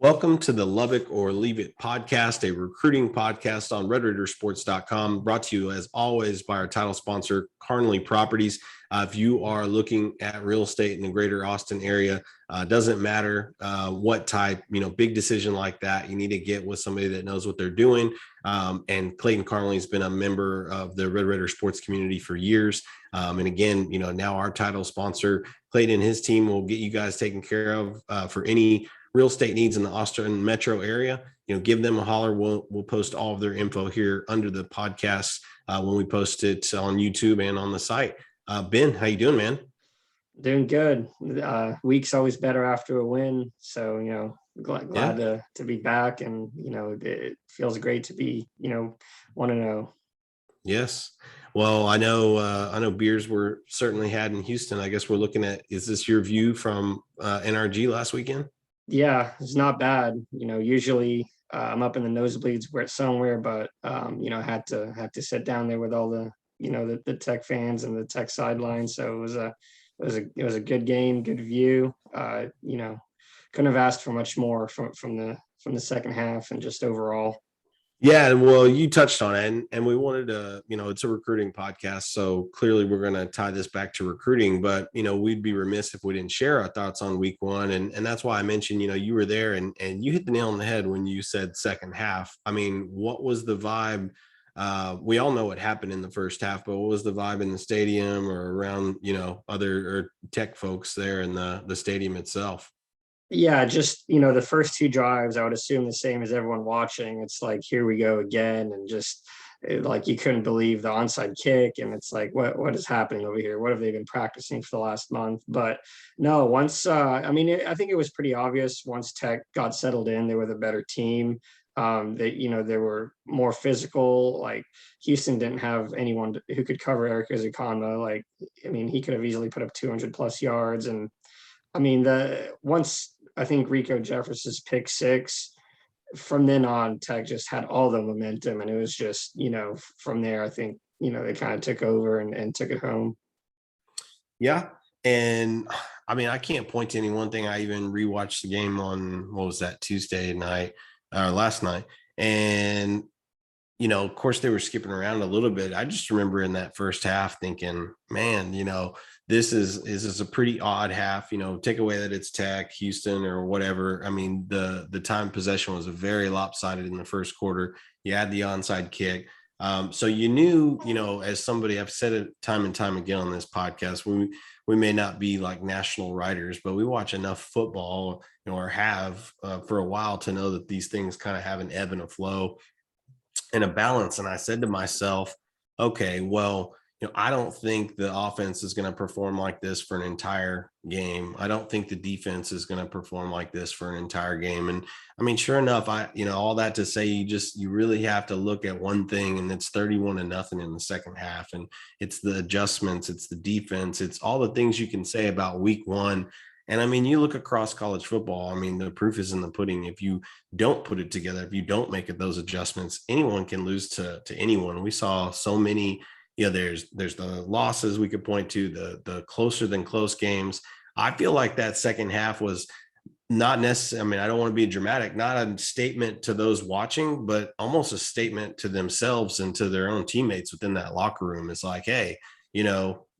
Welcome to the Lubbock or Leave It podcast, a recruiting podcast on RedRaidersports.com, brought to you as always by our title sponsor, Carnley Properties. If you are looking at real estate in the greater Austin area, doesn't matter what type, big decision like that, you need to get with somebody that knows what they're doing. And Clayton Carnley has been a member of the Red Raider sports community for years. And again, now our title sponsor, Clayton and his team will get you guys taken care of for any real estate needs in the Austin metro area. Give them a holler. We'll post all of their info here under the podcast when we post it on YouTube and on the site. Ben, how you doing, man? Doing good. Week's always better after a win. So, glad to be back, and it feels great to be 1-0. Yes. Well, I know beers were certainly had in Houston. I guess we're looking at, is this your view from NRG last weekend? Yeah, it's not bad. Usually I'm up in the nosebleeds where it's somewhere, but had to sit down there with all the the Tech fans and the Tech sidelines. So it was a good game, good view. Couldn't have asked for much more from the second half and just overall. Yeah, well, you touched on it, and we wanted to, it's a recruiting podcast, so clearly we're going to tie this back to recruiting, but, we'd be remiss if we didn't share our thoughts on week one, and that's why I mentioned, you were there, and you hit the nail on the head when you said second half. I mean, what was the vibe? We all know what happened in the first half, but what was the vibe in the stadium or around, other Tech folks there in the stadium itself? Yeah, just the first two drives, I would assume the same as everyone watching. It's like, here we go again, and just like you couldn't believe the onside kick, and it's like, what is happening over here? What have they been practicing for the last month? But no, once I think it was pretty obvious once Tech got settled in, they were the better team. They were more physical. Like Houston didn't have anyone who could cover Eric Ezukanma. He could have easily put up 200 plus yards, and once I think Rico Jefferson's pick six, from then on, Tech just had all the momentum, and it was just, from there, I think, they kind of took over and took it home. Yeah. And I can't point to any one thing. I even rewatched the game on, what was that, Tuesday night or last night. And, of course they were skipping around a little bit. I just remember in that first half thinking, man, this is a pretty odd half, take away that it's Tech, Houston or whatever. The time possession was very lopsided in the first quarter. You had the onside kick. So you knew, as somebody, I've said it time and time again on this podcast, we may not be like national writers, but we watch enough football, or have for a while to know that these things kind of have an ebb and a flow and a balance. And I said to myself, okay, well, I don't think the offense is going to perform like this for an entire game. I don't think the defense is going to perform like this for an entire game. And sure enough, all that to say, you really have to look at one thing, and it's 31-0 in the second half. And it's the adjustments, it's the defense, it's all the things you can say about week one. And you look across college football, the proof is in the pudding. If you don't put it together, if you don't make it those adjustments, anyone can lose to anyone. We saw so many, there's the losses we could point to, the closer than close games. I feel like that second half was not necessarily, I don't want to be dramatic, not a statement to those watching, but almost a statement to themselves and to their own teammates within that locker room. It's like, hey,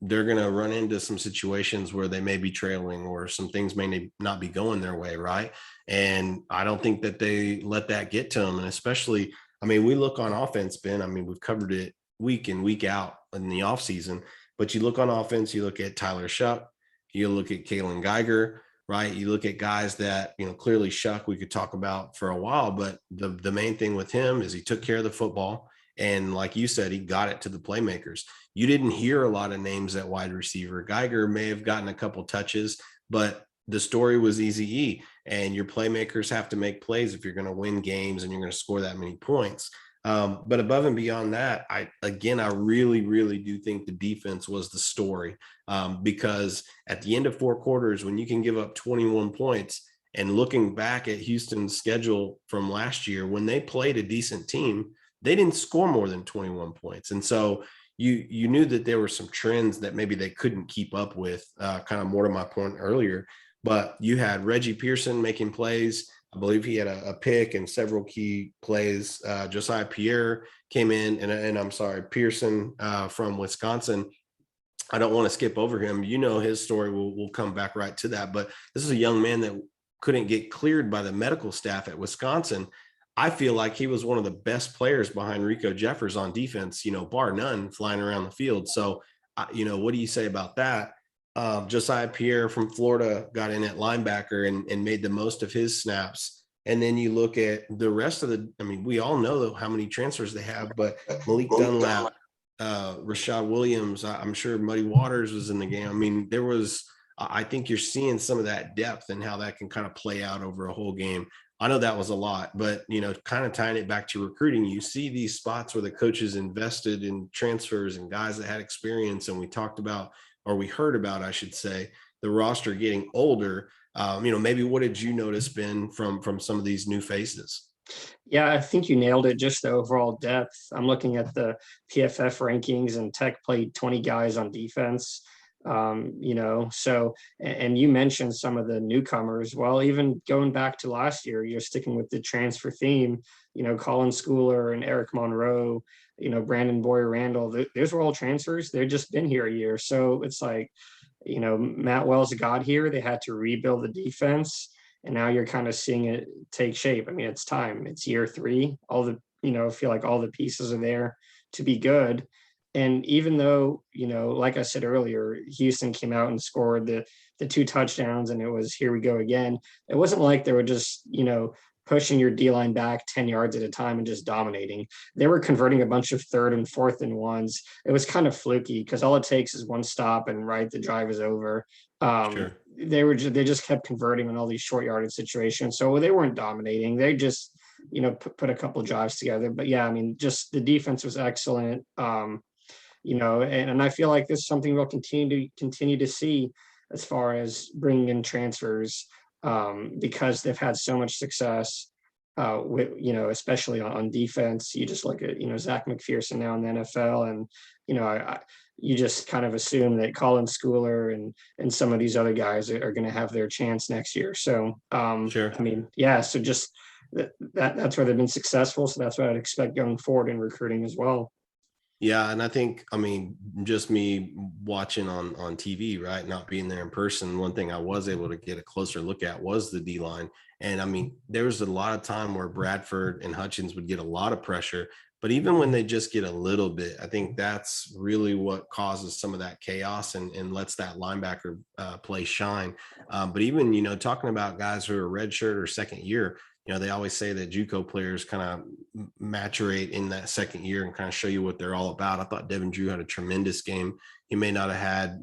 they're going to run into some situations where they may be trailing or some things may not be going their way. Right. And I don't think that they let that get to them. And especially, we look on offense, Ben, we've covered it week in, week out in the offseason, but you look on offense, you look at Tyler Shuck, you look at Kalen Geiger, right? You look at guys that, clearly Shuck we could talk about for a while, but the main thing with him is he took care of the football. And like you said, he got it to the playmakers. You didn't hear a lot of names at wide receiver. Geiger may have gotten a couple touches, but the story was Easy E. And your playmakers have to make plays if you're going to win games and you're going to score that many points. But above and beyond that, I really, really do think the defense was the story, because at the end of four quarters, when you can give up 21 points, and looking back at Houston's schedule from last year, when they played a decent team, they didn't score more than 21 points. And so you knew that there were some trends that maybe they couldn't keep up with, kind of more to my point earlier. But you had Reggie Pearson making plays. I believe he had a pick and several key plays. Josiah Pierre came in, and I'm sorry, Pearson from Wisconsin. I don't want to skip over him. You know his story. We'll come back right to that. But this is a young man that couldn't get cleared by the medical staff at Wisconsin. I feel like he was one of the best players behind Rico Jeffers on defense, bar none, flying around the field. So, what do you say about that? Josiah Pierre from Florida got in at linebacker and made the most of his snaps. And then you look at the rest of we all know how many transfers they have, but Malik Dunlap, Rashad Williams, I'm sure Muddy Waters was in the game. I mean, I think you're seeing some of that depth and how that can kind of play out over a whole game. I know that was a lot, but kind of tying it back to recruiting, you see these spots where the coaches invested in transfers and guys that had experience. And we talked about, or we heard about, I should say, the roster getting older. Maybe what did you notice, Ben, from some of these new faces? Yeah, I think you nailed it. Just the overall depth. I'm looking at the PFF rankings, and Tech played 20 guys on defense. So, and you mentioned some of the newcomers. Well, even going back to last year, you're sticking with the transfer theme. Colin Schooler and Eric Monroe, Brandon Boyer Randall. Those were all transfers. They've just been here a year. So it's like, Matt Wells got here. They had to rebuild the defense, and now you're kind of seeing it take shape. I mean, it's time. It's year 3. I feel like all the pieces are there to be good. And even though, like I said earlier, Houston came out and scored the 2 touchdowns, and it was here we go again. It wasn't like they were just, pushing your D line back 10 yards at a time and just dominating. They were converting a bunch of 3rd and 4th and 1s. It was kind of fluky because all it takes is one stop and the drive is over. Sure. They just kept converting in all these short yardage situations. So they weren't dominating. They just, put a couple of drives together. But yeah, I mean, just the defense was excellent. And I feel like this is something we'll continue to see as far as bringing in transfers, because they've had so much success with, especially on defense. You just look at, Zach McPherson now in the NFL, and, you just kind of assume that Colin Schooler and some of these other guys are going to have their chance next year. So, Sure. So just that's where they've been successful. So that's what I'd expect going forward in recruiting as well. Yeah, and I think, just me watching on TV, right, not being there in person, one thing I was able to get a closer look at was the D line. And there was a lot of time where Bradford and Hutchins would get a lot of pressure, but even when they just get a little bit, I think that's really what causes some of that chaos and lets that linebacker play shine. But even, talking about guys who are redshirt or second year, they always say that JUCO players kind of maturate in that second year and kind of show you what they're all about. I thought Devin Drew had a tremendous game. He may not have had,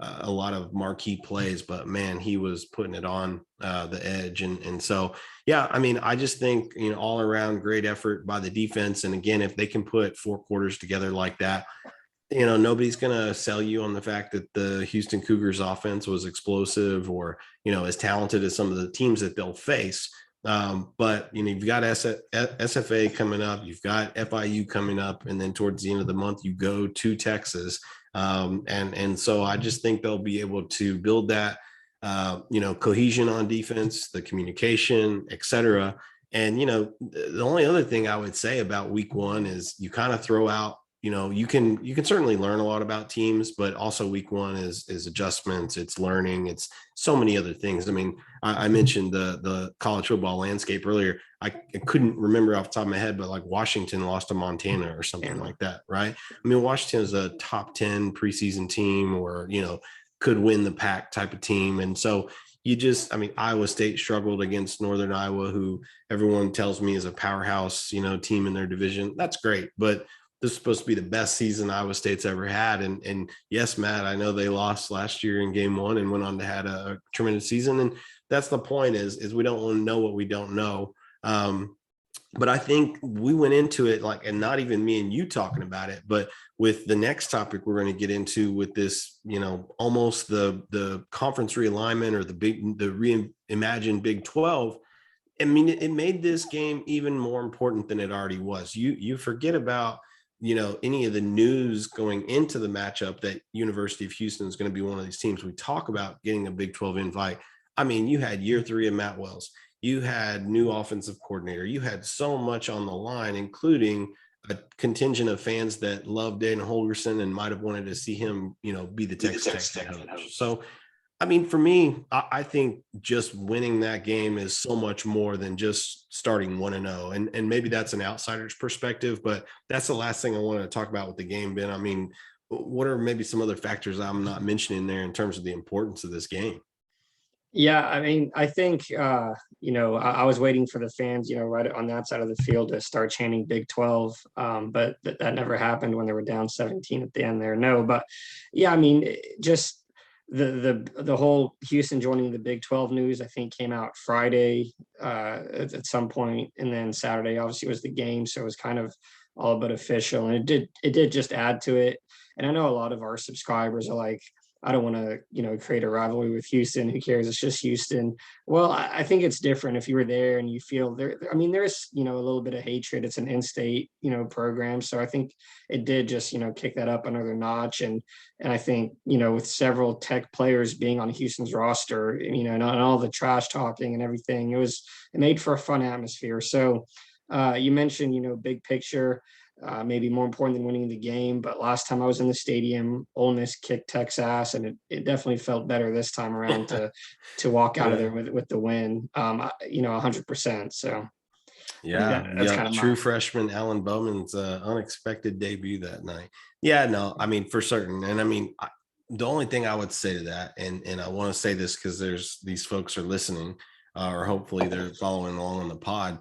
a lot of marquee plays, but man, he was putting it on the edge. And so, yeah, I just think, all around great effort by the defense. And again, if they can put 4 quarters together like that, nobody's going to sell you on the fact that the Houston Cougars offense was explosive or, as talented as some of the teams that they'll face. But you've got SFA coming up, you've got FIU coming up, and then towards the end of the month you go to Texas, and so I just think they'll be able to build that cohesion on defense, the communication, etc. And the only other thing I would say about week 1 is you kind of throw out, you can certainly learn a lot about teams, but also week 1 is adjustments, it's learning, it's so many other things. I mentioned the college football landscape earlier. I couldn't remember off the top of my head, but like Washington lost to Montana or something like that, right? Washington is a top 10 preseason team, or could win the pack type of team. And so Iowa State struggled against Northern Iowa, who everyone tells me is a powerhouse, team in their division. That's great, but this is supposed to be the best season Iowa State's ever had. And yes, Matt, I know they lost last year in game 1 and went on to have a tremendous season. And that's the point is we don't want to know what we don't know. But I think we went into it and not even me and you talking about it, but with the next topic we're going to get into with this, almost the conference realignment or the reimagined Big 12. It made this game even more important than it already was. You forget about, any of the news going into the matchup that University of Houston is going to be one of these teams. We talk about getting a Big 12 invite. I mean, you had year three of Matt Wells, you had new offensive coordinator, you had so much on the line, including a contingent of fans that loved Dana Holgerson and might have wanted to see him, be the Texas Tech head coach. So I mean, for me, I think just winning that game is so much more than just starting 1-0. And maybe that's an outsider's perspective, but that's the last thing I want to talk about with the game, Ben. I mean, what are maybe some other factors I'm not mentioning there in terms of the importance of this game? Yeah, I mean, I think I was waiting for the fans, right on that side of the field to start chanting Big 12, but that never happened when they were down 17 at the end there. No, but yeah, I mean, just the whole Houston joining the Big 12 news, I think came out Friday at some point, and then Saturday obviously was the game, so it was kind of all but official, and it did just add to it. And I know a lot of our subscribers are like, I don't want to, create a rivalry with Houston. Who cares? It's just Houston. Well, I think it's different if you were there and you feel there. I mean, there's, a little bit of hatred. It's an in-state, program. So I think it did just, kick that up another notch. And I think, with several Tech players being on Houston's roster, and all the trash talking and everything, it made for a fun atmosphere. So you mentioned, big picture, maybe more important than winning the game. But last time I was in the stadium, Ole Miss kicked Tech's ass, and it definitely felt better this time around to walk out of Yeah. there with the win. 100%. So I think Yeah, that's yeah. kind of True my. freshman Alan Bowman's unexpected debut that night. Yeah, no, I mean for certain. And I mean, the only thing I would say to that, and I want to say this because there's these folks are listening, or hopefully they're following along on the pod.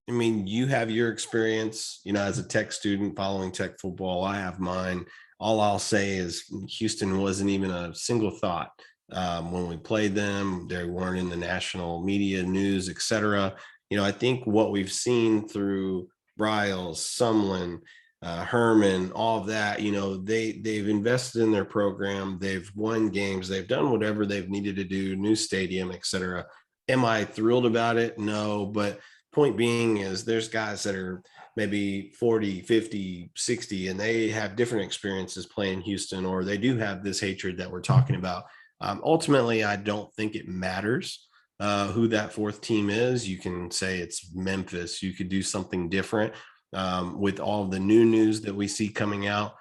I mean, you have your experience, as a Tech student following Tech football. I have mine. All I'll say is Houston wasn't even a single thought when we played them. They weren't in the national media news, etc. I think what we've seen through Bryles, Sumlin, Herman, all of that, they've invested in their program, they've won games, they've done whatever they've needed to do, new stadium, etc. Am I thrilled about it? No, but point being is there's guys that are maybe 40, 50, 60, and they have different experiences playing Houston, or they do have this hatred that we're talking about. Ultimately, I don't think it matters who that fourth team is. You can say it's Memphis. You could do something different with all the new news that we see coming out.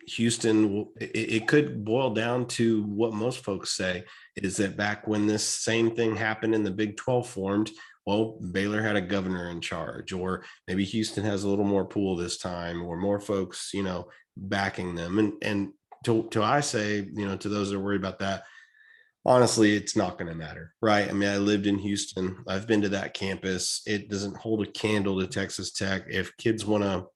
Houston, it could boil down to what most folks say is that back when this same thing happened in the Big 12 formed, well, Baylor had a governor in charge, or maybe Houston has a little more pull this time, or more folks, backing them. And to I say, to those that are worried about that, honestly, it's not going to matter, right? I mean, I lived in Houston. I've been to that campus. It doesn't hold a candle to Texas Tech. If kids want to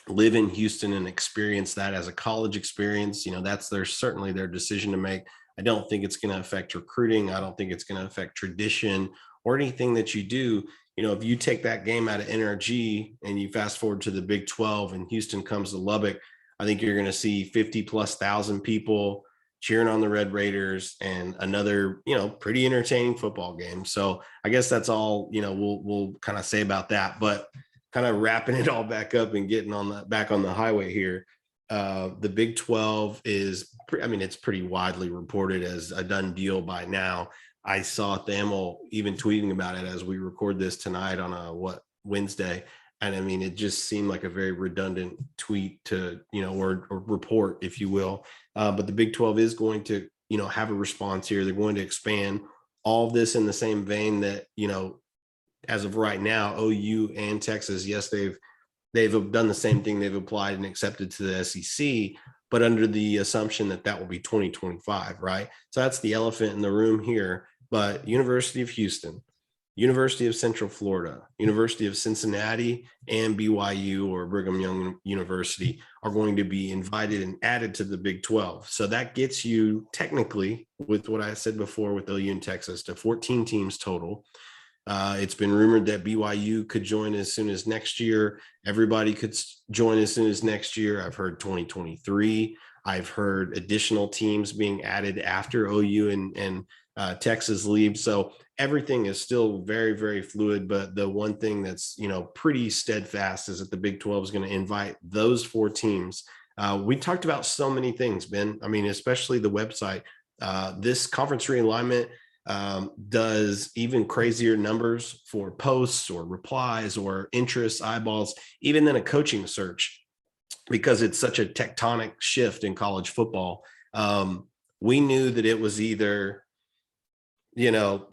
live in Houston and experience that as a college experience, that's certainly their decision to make. I don't think it's going to affect recruiting. I don't think it's going to affect tradition or anything that you do. If you take that game out of NRG and you fast forward to the Big 12 and Houston comes to Lubbock, I think you're going to see 50 plus thousand people cheering on the Red Raiders and another, pretty entertaining football game. So I guess that's all, we'll kind of say about that. But kind of wrapping it all back up and getting back on the highway here. The Big 12 is, it's pretty widely reported as a done deal by now. I saw Thamel even tweeting about it as we record this tonight on Wednesday. And I mean, it just seemed like a very redundant tweet to, or report, if you will. But the Big 12 is going to, have a response here. They're going to expand all of this in the same vein that, as of right now, OU and Texas, yes, they've done the same thing. They've applied and accepted to the SEC, but under the assumption that will be 2025, right? So that's the elephant in the room here. But University of Houston, University of Central Florida, University of Cincinnati, and BYU or Brigham Young University are going to be invited and added to the Big 12. So that gets you technically, with what I said before with OU and Texas, to 14 teams total. It's been rumored that BYU could join as soon as next year. Everybody could join as soon as next year. I've heard 2023. I've heard additional teams being added after OU and Texas leave. So everything is still very, very fluid. But the one thing that's, pretty steadfast is that the Big 12 is going to invite those four teams. We talked about so many things, Ben. I mean, especially the website. This conference realignment does even crazier numbers for posts or replies or interests, eyeballs, even than a coaching search, because it's such a tectonic shift in college football. We knew that it was either,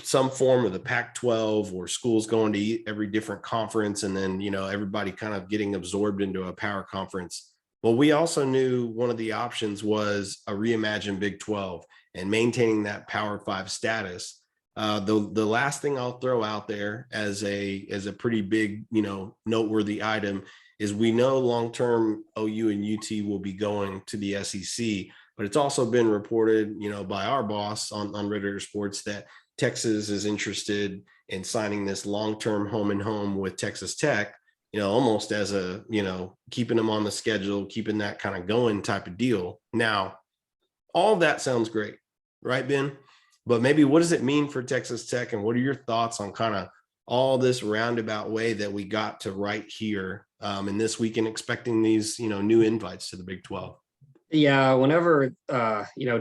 some form of the Pac-12 or schools going to every different conference, and then, everybody kind of getting absorbed into a power conference. Well, we also knew one of the options was a reimagined Big 12 and maintaining that Power 5 status. The last thing I'll throw out there as a pretty big, noteworthy item is we know long-term OU and UT will be going to the SEC, but it's also been reported, by our boss on Red Raider Sports that Texas is interested in signing this long-term home and home with Texas Tech, almost as a, keeping them on the schedule, keeping that kind of going type of deal. Now, all of that sounds great, right, Ben? But maybe what does it mean for Texas Tech, and what are your thoughts on kind of all this roundabout way that we got to right here in this weekend, expecting these, new invites to the Big 12? Yeah, whenever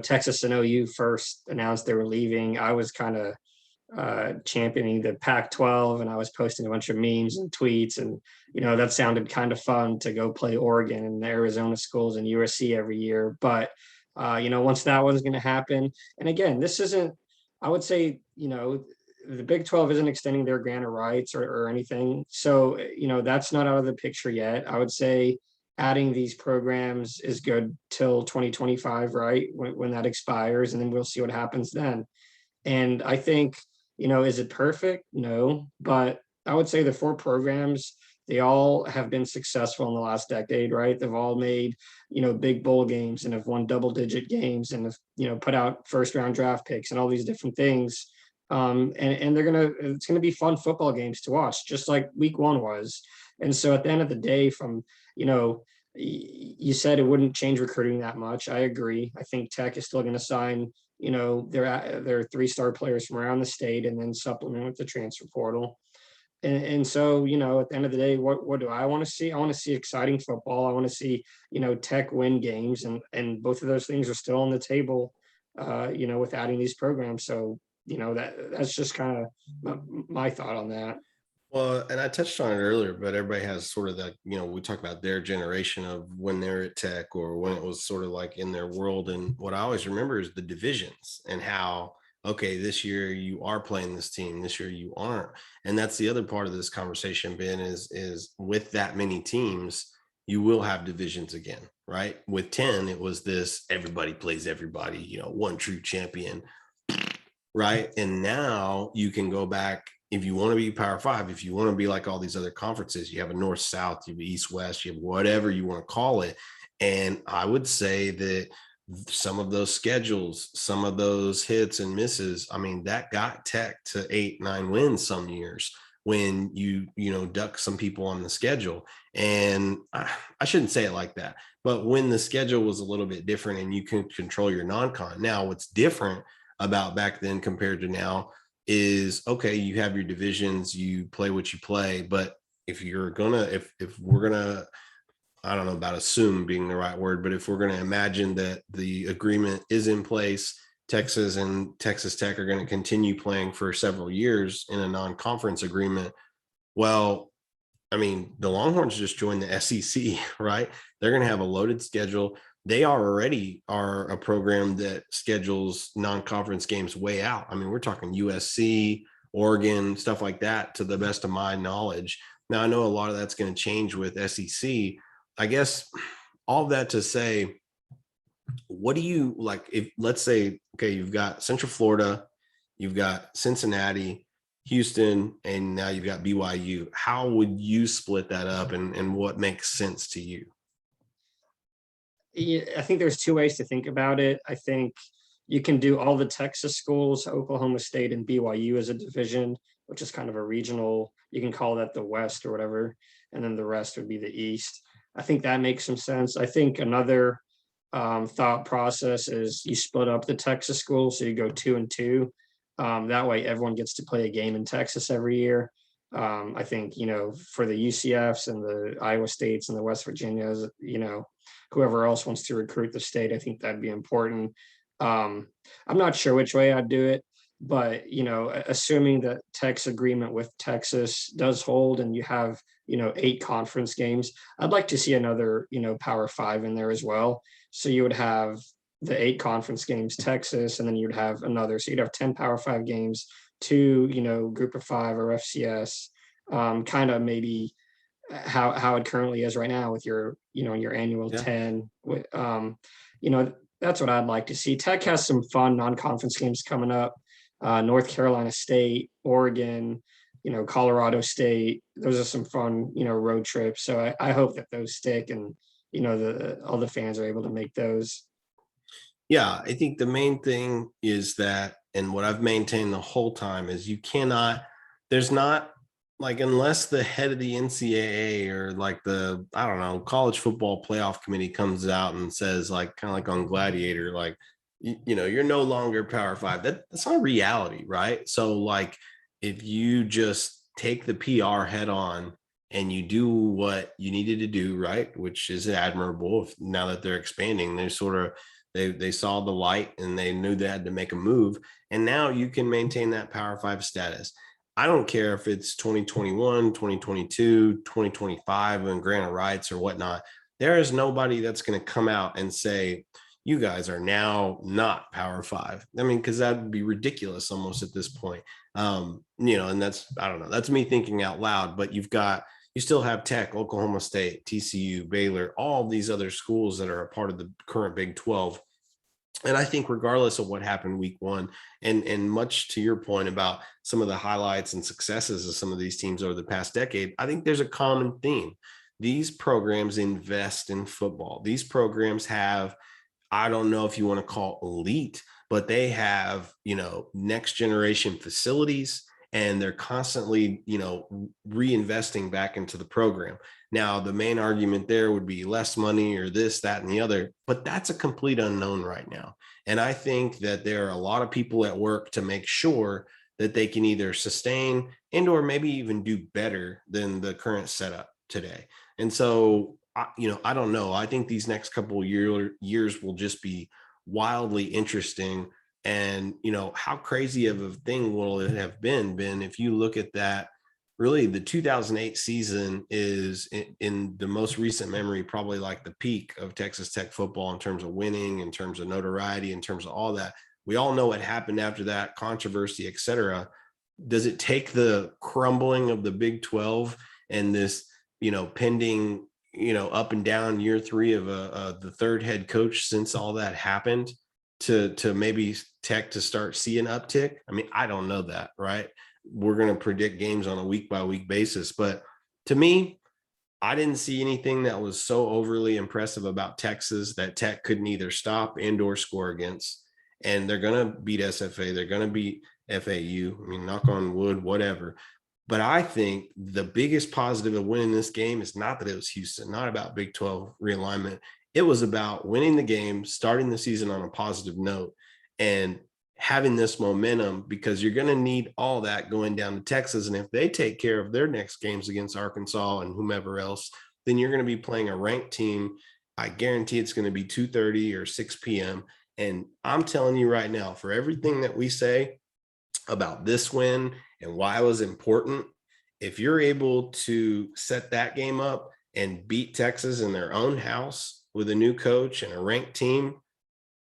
Texas and OU first announced they were leaving, I was kind of championing the Pac-12, and I was posting a bunch of memes and tweets, and that sounded kind of fun to go play Oregon and the Arizona schools and USC every year. But once that was going to happen, and again, this isn't, I would say, the Big 12 isn't extending their grant of rights or anything, so that's not out of the picture yet. I would say adding these programs is good till 2025, right? When that expires, and then we'll see what happens then. And I think, is it perfect? No, but I would say the four programs, they all have been successful in the last decade, right? They've all made, big bowl games and have won double-digit games and have, put out first-round draft picks and all these different things. And it's gonna be fun football games to watch, just like week one was. And so at the end of the day, you said it wouldn't change recruiting that much. I agree. I think Tech is still going to sign, their three-star players from around the state and then supplement with the transfer portal. And so, at the end of the day, what do I want to see? I want to see exciting football. I want to see, Tech win games, and both of those things are still on the table, with adding these programs. So, that's just kind of my thought on that. Well, and I touched on it earlier, but everybody has sort of that, we talk about their generation of when they're at Tech or when it was sort of like in their world. And what I always remember is the divisions and how, okay, this year you are playing this team, this year you aren't. And that's the other part of this conversation, Ben, is with that many teams, you will have divisions again, right? With 10, it was this everybody plays everybody, one true champion, right? And now you can go back. If you want to be Power 5, if you want to be like all these other conferences, you have a North South, you have East West, you have whatever you want to call it. And I would say that some of those schedules, some of those hits and misses, I mean, that got Tech to 8-9 wins some years when you duck some people on the schedule. And I shouldn't say it like that, but when the schedule was a little bit different and you can control your non-con. Now, what's different about back then compared to now is, okay, you have your divisions, you play what you play, but if we're gonna, I don't know about assume being the right word, but if we're gonna imagine that the agreement is in place, Texas and Texas Tech are going to continue playing for several years in a non-conference agreement. Well, I mean, the Longhorns just joined the SEC, right? They're going to have a loaded schedule. They already are a program that schedules non-conference games way out. I mean, we're talking USC, Oregon, stuff like that, to the best of my knowledge. Now, I know a lot of that's going to change with SEC. I guess all of that to say, what do you like? If let's say, okay, you've got Central Florida, you've got Cincinnati, Houston, and now you've got BYU. How would you split that up, and what makes sense to you? Yeah, I think there's two ways to think about it. I think you can do all the Texas schools, Oklahoma State and BYU as a division, which is kind of a regional, you can call that the West or whatever, and then the rest would be the East. I think that makes some sense. I think another thought process is you split up the Texas schools, so you go 2-2. That way everyone gets to play a game in Texas every year. I think, for the UCFs and the Iowa States and the West Virginias, whoever else wants to recruit the state, I think that'd be important. I'm not sure which way I'd do it, but assuming that Tech's agreement with Texas does hold and you have, 8 conference games, I'd like to see another, Power Five in there as well. So you would have the 8 conference games, Texas, and then you'd have another. So you'd have 10 Power Five games, two, Group of Five or FCS, kind of maybe how it currently is right now with your annual Yeah. 10 with that's what I'd like to see. Tech has some fun non-conference games coming up. North Carolina State, Oregon, Colorado State. Those are some fun, road trips. So I hope that those stick and all the fans are able to make those. Yeah, I think the main thing is that, and what I've maintained the whole time is you cannot, there's not like, unless the head of the NCAA or like the, I don't know, college football playoff committee comes out and says, like, kind of like on Gladiator, like, you're no longer Power Five. That's not reality, right? So, like, if you just take the PR head on and you do what you needed to do, right, which is admirable. If, now that they're expanding, they sort of, they saw the light and they knew they had to make a move, and now you can maintain that Power Five status. I don't care if it's 2021, 2022, 2025, and granted rights or whatnot. There is nobody that's going to come out and say, you guys are now not Power Five. I mean, because that would be ridiculous almost at this point. And that's, I don't know, that's me thinking out loud, but you still have Tech, Oklahoma State, TCU, Baylor, all these other schools that are a part of the current Big 12. And I think regardless of what happened week one, and much to your point about some of the highlights and successes of some of these teams over the past decade, I think there's a common theme. These programs invest in football. These programs have, I don't know if you want to call elite, but they have, next generation facilities, and they're constantly, reinvesting back into the program. Now, the main argument there would be less money or this, that, and the other, but that's a complete unknown right now. And I think that there are a lot of people at work to make sure that they can either sustain and or maybe even do better than the current setup today. And so, I don't know. I think these next couple of years will just be wildly interesting. And, how crazy of a thing will it have been if you look at that? Really, the 2008 season is in the most recent memory, probably like the peak of Texas Tech football in terms of winning, in terms of notoriety, in terms of all that. We all know what happened after that, controversy, et cetera. Does it take the crumbling of the Big 12 and this, pending, up and down year three of the third head coach since all that happened to maybe Tech to start seeing uptick? I mean, I don't know that, right? We're going to predict games on a week by week basis, but to me, I didn't see anything that was so overly impressive about Texas that Tech couldn't either stop and or score against. And they're going to beat SFA. They're going to beat FAU. I mean, knock on wood, whatever. But I think the biggest positive of winning this game is not that it was Houston, not about Big 12 realignment. It was about winning the game, starting the season on a positive note, and having this momentum, because you're going to need all that going down to Texas. And if they take care of their next games against Arkansas and whomever else, then you're going to be playing a ranked team. I guarantee it's going to be 2:30 or 6 p.m. And I'm telling you right now, for everything that we say about this win and why it was important, if you're able to set that game up and beat Texas in their own house with a new coach and a ranked team,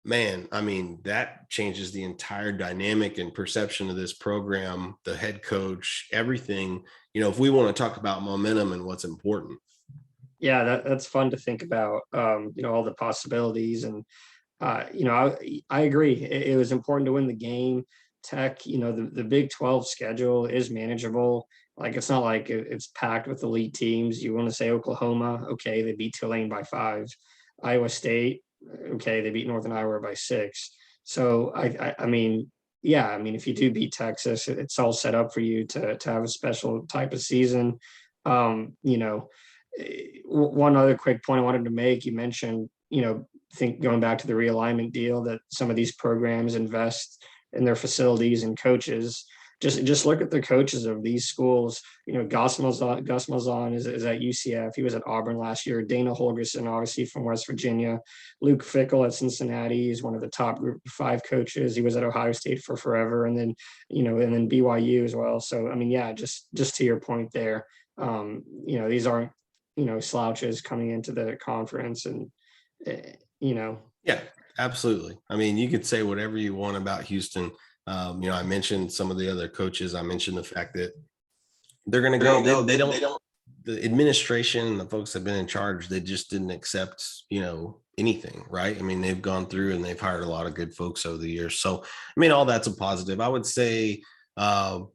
man, I mean, that changes the entire dynamic and perception of this program, the head coach, everything, if we want to talk about momentum and what's important. Yeah, that's fun to think about. All the possibilities, and I agree. It was important to win the game. Tech, the Big 12 schedule is manageable. Like, it's not like it's packed with elite teams. You want to say Oklahoma, okay, they beat Tulane by 5. Iowa State, okay, they beat Northern Iowa by 6. So I mean, yeah, I mean, if you do beat Texas, it's all set up for you to have a special type of season. One other quick point I wanted to make, you mentioned, think going back to the realignment deal, that some of these programs invest in their facilities and coaches. just look at the coaches of these schools. Gus Malzahn is at UCF. He was at Auburn last year. Dana Holgerson, obviously from West Virginia. Luke Fickell at Cincinnati is one of the top Group 5 coaches. He was at Ohio State for forever, and then BYU as well. So I mean, yeah, just to your point there, these aren't slouches coming into the conference, and Yeah, absolutely. I mean, you could say whatever you want about Houston. I mentioned some of the other coaches. I mentioned the fact that they're going to go. They don't. The administration and the folks that have been in charge, they just didn't accept, anything, right? I mean, they've gone through and they've hired a lot of good folks over the years. So, I mean, all that's a positive. I would say, I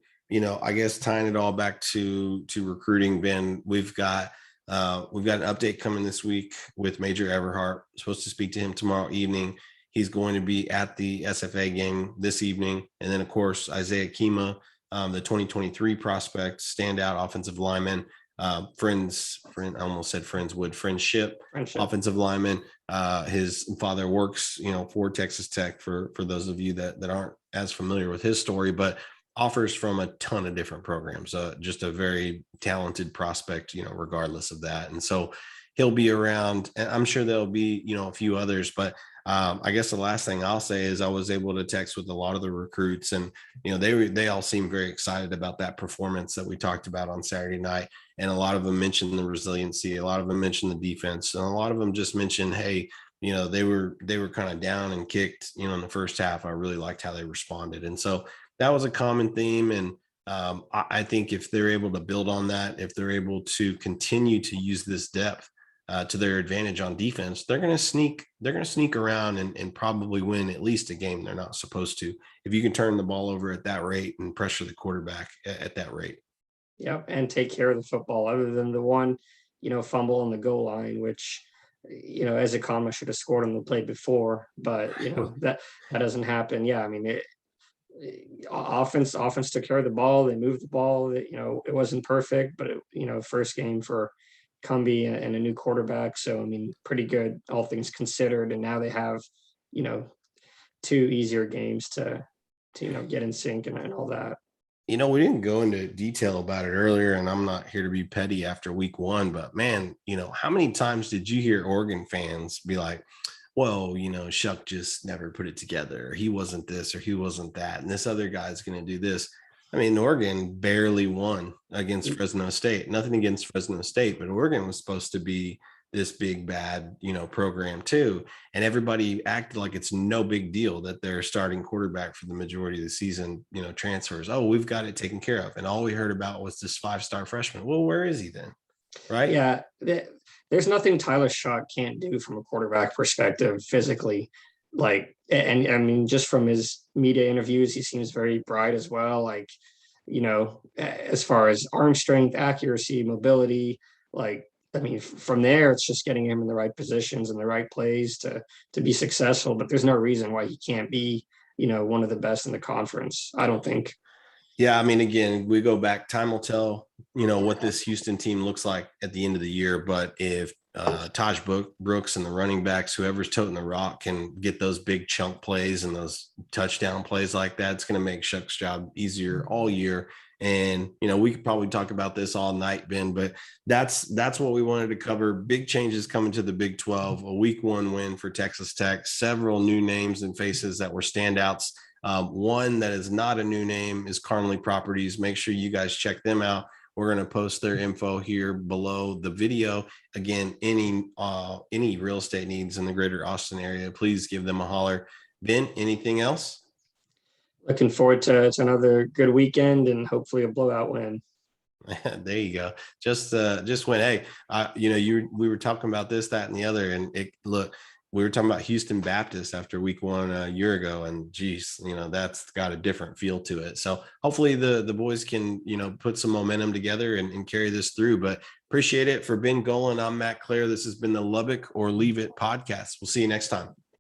guess tying it all back to recruiting, Ben, we've got an update coming this week with Major Everhart. Supposed to speak to him tomorrow evening. He's going to be at the SFA game this evening. And then, of course, Isaiah Kima, the 2023 prospect, standout offensive lineman, friendship offensive lineman. His father works, for Texas Tech, for those of you that aren't as familiar with his story, but offers from a ton of different programs. Just a very talented prospect, regardless of that. And so he'll be around, and I'm sure there'll be, a few others, but I guess the last thing I'll say is I was able to text with a lot of the recruits, and, they all seem very excited about that performance that we talked about on Saturday night. And a lot of them mentioned the resiliency. A lot of them mentioned the defense, and a lot of them just mentioned, hey, they were kind of down and kicked, in the first half. I really liked how they responded. And so that was a common theme. And I think if they're able to build on that, if they're able to continue to use this depth to their advantage on defense, they're going to sneak around and probably win at least a game they're not supposed to, if you can turn the ball over at that rate and pressure the quarterback at that rate. Yep, and take care of the football, other than the one, fumble on the goal line, which, as a comma should have scored on the play before, but that doesn't happen. Yeah, I mean, offense took care of the ball. They moved the ball. It wasn't perfect, but first game for Cumbie and a new quarterback. So I mean, pretty good, all things considered. And now they have, 2 easier games to get in sync and all that. We didn't go into detail about it earlier, and I'm not here to be petty after week 1, but man, how many times did you hear Oregon fans be like, well, Shuck just never put it together. He wasn't this or he wasn't that, and this other guy's going to do this. I mean, Oregon barely won against Fresno State. Nothing against Fresno State, but Oregon was supposed to be this big, bad, program too. And everybody acted like it's no big deal that their starting quarterback for the majority of the season, transfers. Oh, we've got it taken care of. And all we heard about was this 5-star freshman. Well, where is he then? Right? Yeah. There's nothing Tyler Shuck can't do from a quarterback perspective physically. And I mean, just from his media interviews, he seems very bright as well. As far as arm strength, accuracy, mobility, I mean, from there, it's just getting him in the right positions and the right plays to be successful. But there's no reason why he can't be, one of the best in the conference, I don't think. Yeah, I mean, again, we go back. Time will tell, what this Houston team looks like at the end of the year. But if Taj Brooks and the running backs, whoever's toting the rock, can get those big chunk plays and those touchdown plays like that, it's going to make Shuck's job easier all year. And, we could probably talk about this all night, Ben, but that's what we wanted to cover. Big changes coming to the Big 12, a week 1 win for Texas Tech, several new names and faces that were standouts. One that is not a new name is Carnley Properties. Make sure you guys check them out. We're going to post their info here below the video. Again, any real estate needs in the greater Austin area, please give them a holler. Ben, anything else? Looking forward to another good weekend and hopefully a blowout win. There you go. Just went, hey, we were talking about this, that, and the other, and we were talking about Houston Baptist after week 1 a year ago, and geez, that's got a different feel to it. So hopefully the boys can, put some momentum together and carry this through. But appreciate it. For Ben Golan, I'm Matt Clare. This has been the Lubbock or Leave It podcast. We'll see you next time.